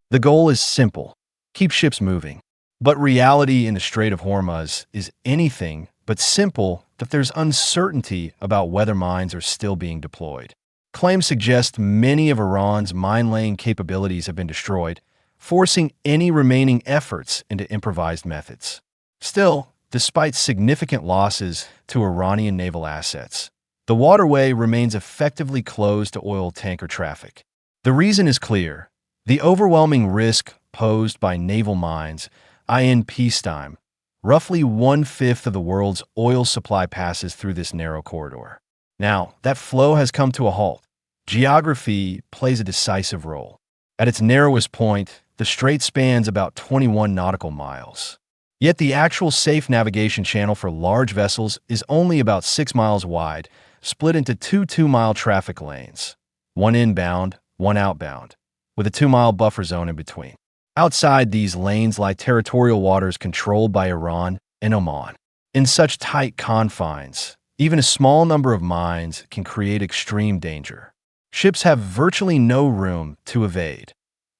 The goal is simple: keep ships moving. But reality in the Strait of Hormuz is anything but simple if there's uncertainty about whether mines are still being deployed. Claims suggest many of Iran's mine-laying capabilities have been destroyed, forcing any remaining efforts into improvised methods. Still, despite significant losses to Iranian naval assets, the waterway remains effectively closed to oil tanker traffic. The reason is clear: the overwhelming risk posed by naval mines in peacetime. Roughly one-fifth of the world's oil supply passes through this narrow corridor. Now, that flow has come to a halt. Geography plays a decisive role. At its narrowest point, the strait spans about 21 nautical miles. Yet the actual safe navigation channel for large vessels is only about 6 miles wide, split into two 2-mile traffic lanes, one inbound, one outbound, with a 2-mile buffer zone in between. Outside these lanes lie territorial waters controlled by Iran and Oman. In such tight confines, even a small number of mines can create extreme danger. Ships have virtually no room to evade.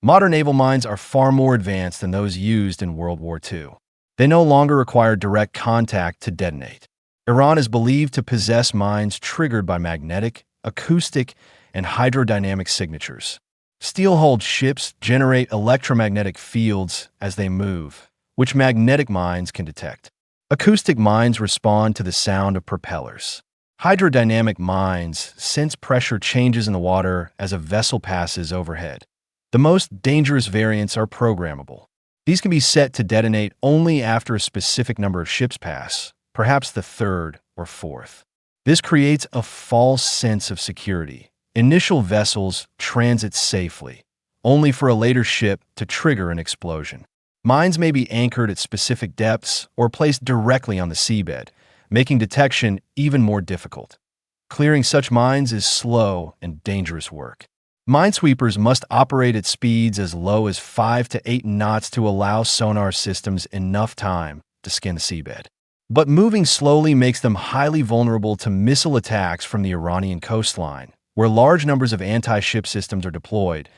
Modern naval mines are far more advanced than those used in World War II. They no longer require direct contact to detonate. Iran is believed to possess mines triggered by magnetic, acoustic, and hydrodynamic signatures. Steel-hulled ships generate electromagnetic fields as they move, which magnetic mines can detect. Acoustic mines respond to the sound of propellers. Hydrodynamic mines sense pressure changes in the water as a vessel passes overhead. The most dangerous variants are programmable. These can be set to detonate only after a specific number of ships pass, perhaps the third or fourth. This creates a false sense of security. Initial vessels transit safely, only for a later ship to trigger an explosion. Mines may be anchored at specific depths or placed directly on the seabed, making detection even more difficult. Clearing such mines is slow and dangerous work. Minesweepers must operate at speeds as low as 5 to 8 knots to allow sonar systems enough time to scan the seabed. But moving slowly makes them highly vulnerable to missile attacks from the Iranian coastline, where large numbers of anti-ship systems are deployed.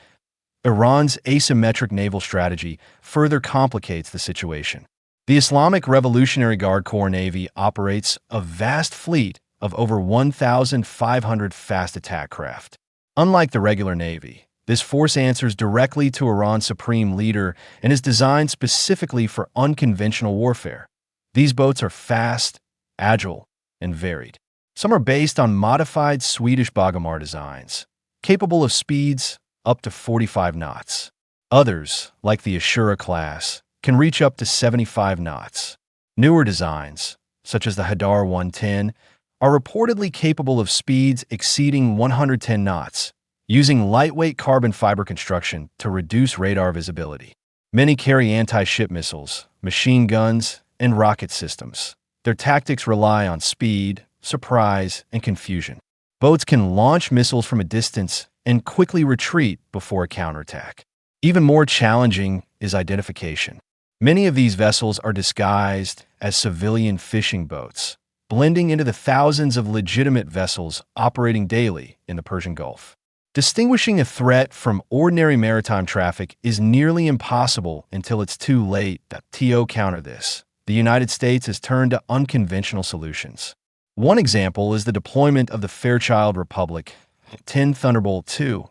Iran's asymmetric naval strategy further complicates the situation. The Islamic Revolutionary Guard Corps Navy operates a vast fleet of over 1,500 fast attack craft. Unlike the regular Navy, this force answers directly to Iran's supreme leader and is designed specifically for unconventional warfare. These boats are fast, agile, and varied. Some are based on modified Swedish Bagamar designs, capable of speeds up to 45 knots. Others, like the Ashura class, can reach up to 75 knots. Newer designs, such as the Hadar 110, are reportedly capable of speeds exceeding 110 knots, using lightweight carbon fiber construction to reduce radar visibility. Many carry anti-ship missiles, machine guns, and rocket systems. Their tactics rely on speed, surprise, and confusion. Boats can launch missiles from a distance and quickly retreat before a counterattack. Even more challenging is identification. Many of these vessels are disguised as civilian fishing boats, blending into the thousands of legitimate vessels operating daily in the Persian Gulf. Distinguishing a threat from ordinary maritime traffic is nearly impossible until it's too late to counter this. The United States has turned to unconventional solutions. One example is the deployment of the Fairchild Republic A-10 Thunderbolt II,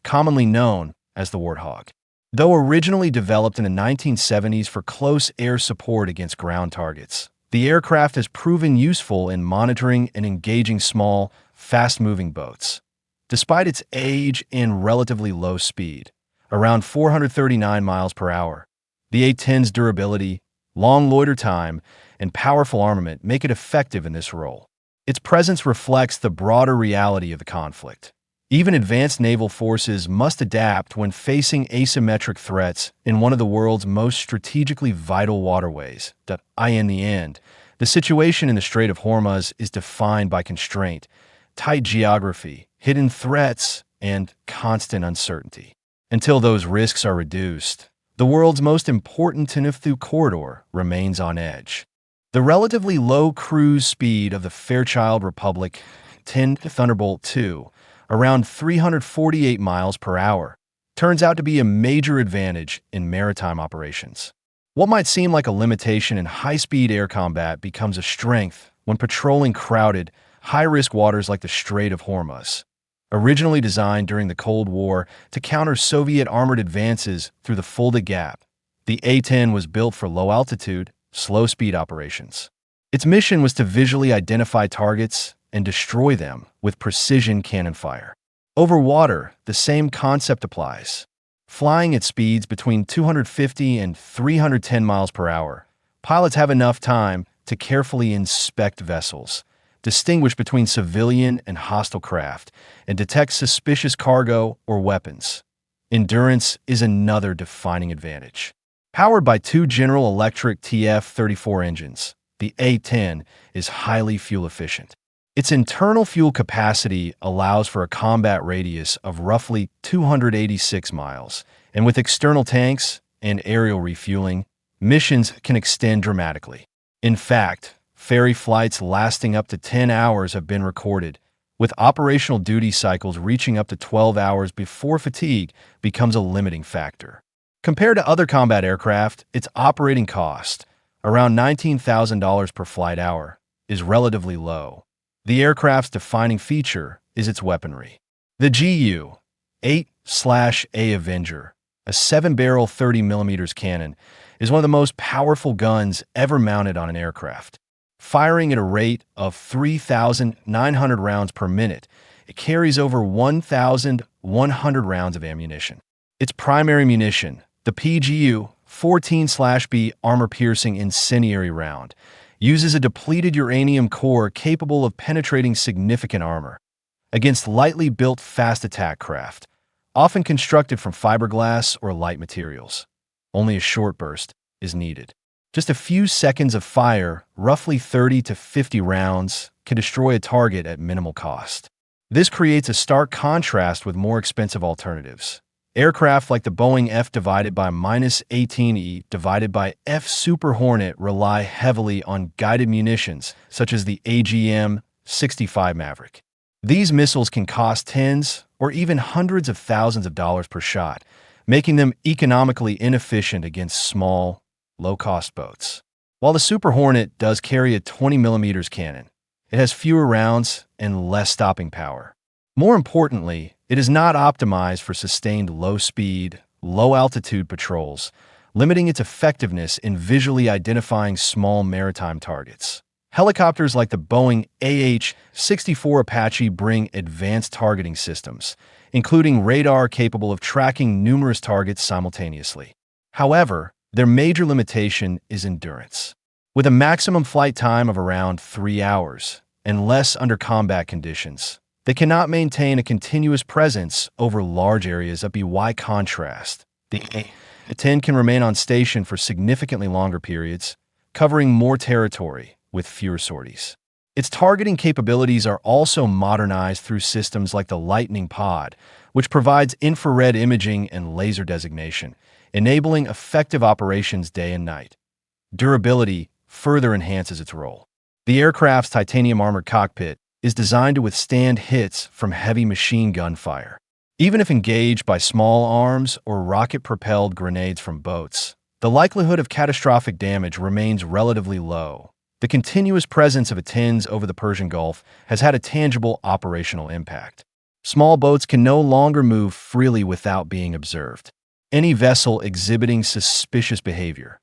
commonly known as the Warthog. Though originally developed in the 1970s for close air support against ground targets, the aircraft has proven useful in monitoring and engaging small, fast-moving boats. Despite its age and relatively low speed, around 439 miles per hour, the A-10's durability, long loiter time, and powerful armament make it effective in this role. Its presence reflects the broader reality of the conflict. Even advanced naval forces must adapt when facing asymmetric threats in one of the world's most strategically vital waterways. In the end, the situation in the Strait of Hormuz is defined by constraint, tight geography, hidden threats, and constant uncertainty. Until those risks are reduced, the world's most important Teneftu corridor remains on edge. The relatively low cruise speed of the Fairchild Republic A-10 Thunderbolt II, around 348 miles per hour, turns out to be a major advantage in maritime operations. What might seem like a limitation in high-speed air combat becomes a strength when patrolling crowded, high-risk waters like the Strait of Hormuz. Originally designed during the Cold War to counter Soviet armored advances through the Fulda Gap, the A-10 was built for low-altitude, slow-speed operations. Its mission was to visually identify targets and destroy them with precision cannon fire. Over water, the same concept applies. Flying at speeds between 250 and 310 miles per hour, pilots have enough time to carefully inspect vessels, distinguish between civilian and hostile craft, and detect suspicious cargo or weapons. Endurance is another defining advantage. Powered by two General Electric TF-34 engines, the A-10 is highly fuel efficient. Its internal fuel capacity allows for a combat radius of roughly 286 miles, and with external tanks and aerial refueling, missions can extend dramatically. In fact, ferry flights lasting up to 10 hours have been recorded, with operational duty cycles reaching up to 12 hours before fatigue becomes a limiting factor. Compared to other combat aircraft, its operating cost, around $19,000 per flight hour, is relatively low. The aircraft's defining feature is its weaponry. The GAU-8 Avenger, a 7-barrel 30mm cannon, is one of the most powerful guns ever mounted on an aircraft. Firing at a rate of 3,900 rounds per minute, it carries over 1,100 rounds of ammunition. Its primary munition, the PGU-14/B armor-piercing incendiary round, uses a depleted uranium core capable of penetrating significant armor. Against lightly built fast attack craft, often constructed from fiberglass or light materials, only a short burst is needed. Just a few seconds of fire, roughly 30 to 50 rounds, can destroy a target at minimal cost. This creates a stark contrast with more expensive alternatives. Aircraft like the Boeing F/-18E/F Super Hornet rely heavily on guided munitions, such as the AGM-65 Maverick. These missiles can cost tens or even hundreds of thousands of dollars per shot, making them economically inefficient against small, low-cost boats. While the Super Hornet does carry a 20mm cannon, it has fewer rounds and less stopping power. More importantly, it is not optimized for sustained low-speed, low-altitude patrols, limiting its effectiveness in visually identifying small maritime targets. Helicopters like the Boeing AH-64 Apache bring advanced targeting systems, including radar capable of tracking numerous targets simultaneously. However, their major limitation is endurance. With a maximum flight time of around 3 hours, and less under combat conditions, they cannot maintain a continuous presence over large areas. By contrast, the A-10 can remain on station for significantly longer periods, covering more territory with fewer sorties. Its targeting capabilities are also modernized through systems like the Lightning Pod, which provides infrared imaging and laser designation, enabling effective operations day and night. Durability further enhances its role. The aircraft's titanium armored cockpit is designed to withstand hits from heavy machine gun fire. Even if engaged by small arms or rocket-propelled grenades from boats, the likelihood of catastrophic damage remains relatively low. The continuous presence of A-10s over the Persian Gulf has had a tangible operational impact. Small boats can no longer move freely without being observed. Any vessel exhibiting suspicious behavior,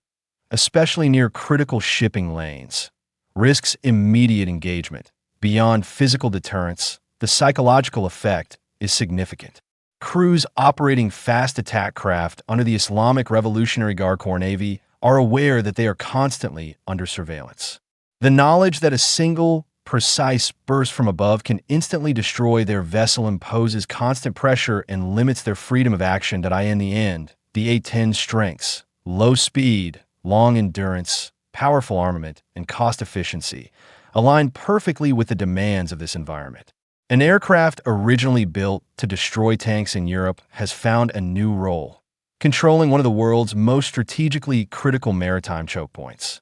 especially near critical shipping lanes, risks immediate engagement. Beyond physical deterrence, the psychological effect is significant. Crews operating fast attack craft under the Islamic Revolutionary Guard Corps Navy are aware that they are constantly under surveillance. The knowledge that a single, precise burst from above can instantly destroy their vessel imposes constant pressure and limits their freedom of action. In the end, the A-10's strengths, low speed, long endurance, powerful armament, and cost efficiency align perfectly with the demands of this environment. An aircraft originally built to destroy tanks in Europe has found a new role, controlling one of the world's most strategically critical maritime chokepoints.